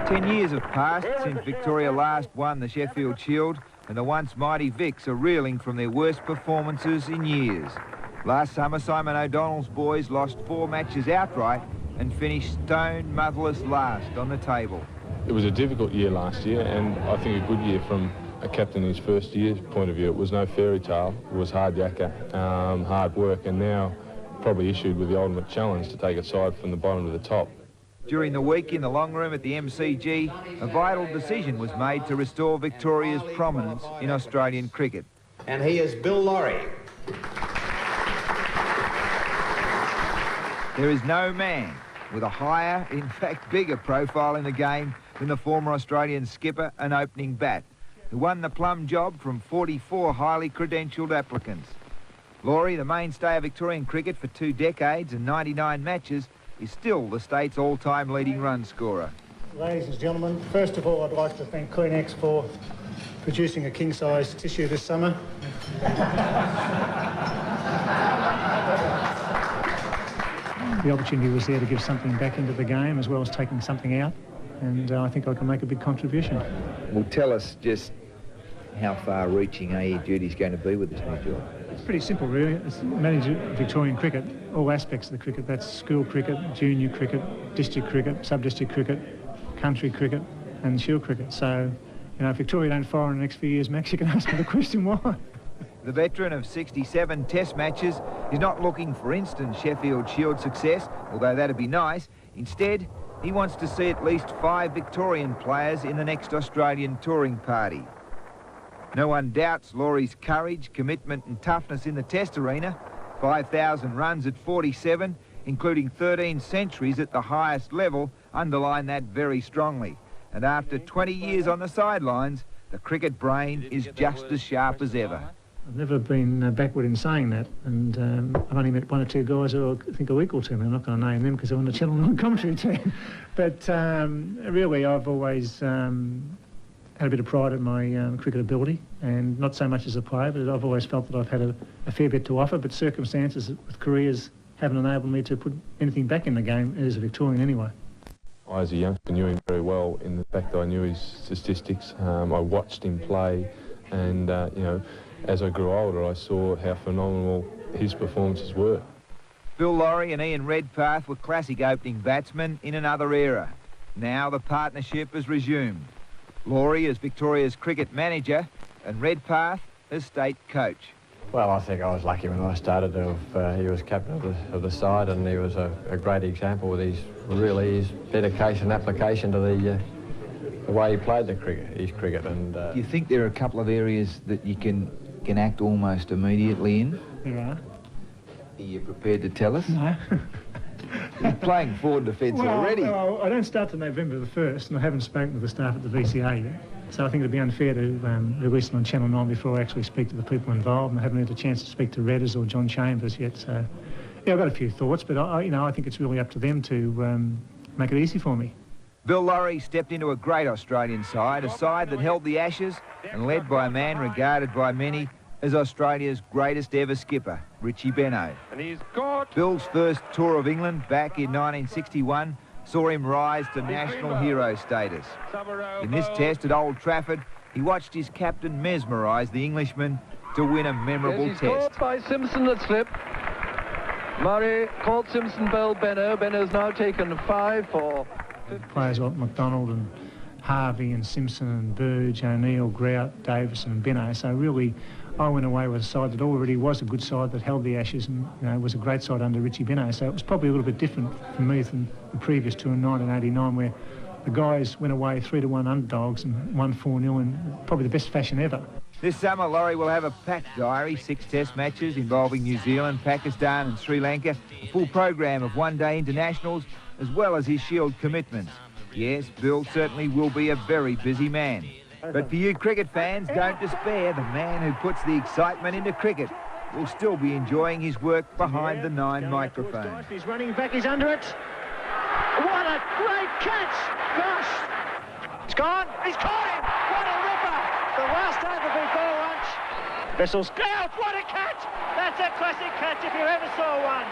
10 years have passed since Victoria last won the Sheffield Shield, and the once mighty Vics are reeling from their worst performances in years. Last summer, Simon O'Donnell's boys lost 4 matches outright and finished stone motherless last on the table. It was a difficult year last year, and I think a good year from a captain in his first year's point of view. It was no fairy tale. It was hard yakka, hard work, and now probably issued with the ultimate challenge to take a side from the bottom to the top. During the week in the long room at the MCG, a vital decision was made to restore Victoria's prominence in Australian cricket. And he is Bill Lawry. There is no man with a higher, in fact bigger profile in the game than the former Australian skipper and opening bat, who won the plum job from 44 highly credentialed applicants. Lawry, the mainstay of Victorian cricket for 2 decades and 99 matches, is still the state's all-time leading run scorer. Ladies and gentlemen, first of all I'd like to thank Kleenex for producing a king-size tissue this summer. The opportunity was there to give something back into the game as well as taking something out, and I think I can make a big contribution. Well, tell us just how far-reaching are your duties going to be with this new job? It's pretty simple, really. It's managing Victorian cricket, all aspects of the cricket. That's school cricket, junior cricket, district cricket, sub-district cricket, country cricket and shield cricket. So, you know, if Victoria don't fire in the next few years, Max, you can ask me the question why. The veteran of 67 test matches is not looking for instant Sheffield Shield success, although that'd be nice. Instead, he wants to see at least 5 Victorian players in the next Australian touring party. No one doubts Lawry's courage, commitment and toughness in the test arena. 5,000 runs at 47, including 13 centuries at the highest level, underline that very strongly. And after 20 years on the sidelines, the cricket brain is just as sharp as ever. I've never been backward in saying that, and I've only met 1 or 2 guys who I think are equal to me. I'm not going to name them because they're on the Channel 9 commentary team. But really, I've always had a bit of pride in my cricket ability, and not so much as a player, but I've always felt that I've had a fair bit to offer, but circumstances with careers haven't enabled me to put anything back in the game as a Victorian anyway. I, as a youngster, knew him very well in the fact that I knew his statistics. I watched him play, and, you know, as I grew older, I saw how phenomenal his performances were. Bill Lawry and Ian Redpath were classic opening batsmen in another era. Now the partnership has resumed. Lawry as Victoria's cricket manager and Redpath as state coach. Well, I think I was lucky when I started. He was captain of the side, and he was a great example with his dedication and application to the way he played his cricket. And do you think there are a couple of areas that you can act almost immediately in? There are. Are you prepared to tell us? No. You're playing forward defence already. Well, I don't start till November the 1st, and I haven't spoken to the staff at the VCA yet. So I think it'd be unfair to release it on Channel 9 before I actually speak to the people involved, and I haven't had a chance to speak to Redders or John Chambers yet. So, yeah, I've got a few thoughts, but I think it's really up to them to make it easy for me. Bill Lawry stepped into a great Australian side, a side that held the Ashes and led by a man regarded by many as Australia's greatest ever skipper, Richie Benaud. And he's got... Bill's first tour of England back in 1961 saw him rise to national hero status. In this test at Old Trafford, he watched his captain mesmerise the Englishman to win a memorable he's test. caught by Simpson at slip. Murray caught Simpson, bowled Benaud. Benaud's now taken 5 for... Players like McDonald and Harvey and Simpson and Burge, O'Neill, Grout, Davison and Benaud. So really, I went away with a side that already was a good side that held the Ashes and, you know, was a great side under Richie Benaud. So it was probably a little bit different for me than the previous tour in 1989, where the guys went away 3-1 underdogs and won 4-0 in probably the best fashion ever. This summer, Lawry will have a packed diary, 6 test matches involving New Zealand, Pakistan and Sri Lanka, a full program of one-day internationals, as well as his Shield commitments. Yes, Bill certainly will be a very busy man. But for you cricket fans, don't despair. The man who puts the excitement into cricket will still be enjoying his work behind the 9 microphones. He's running back, he's under it. What a great catch! Gosh! It's gone! He's caught him! What a ripper! The last over before lunch. Vessel's out! What a catch! That's a classic catch if you ever saw one.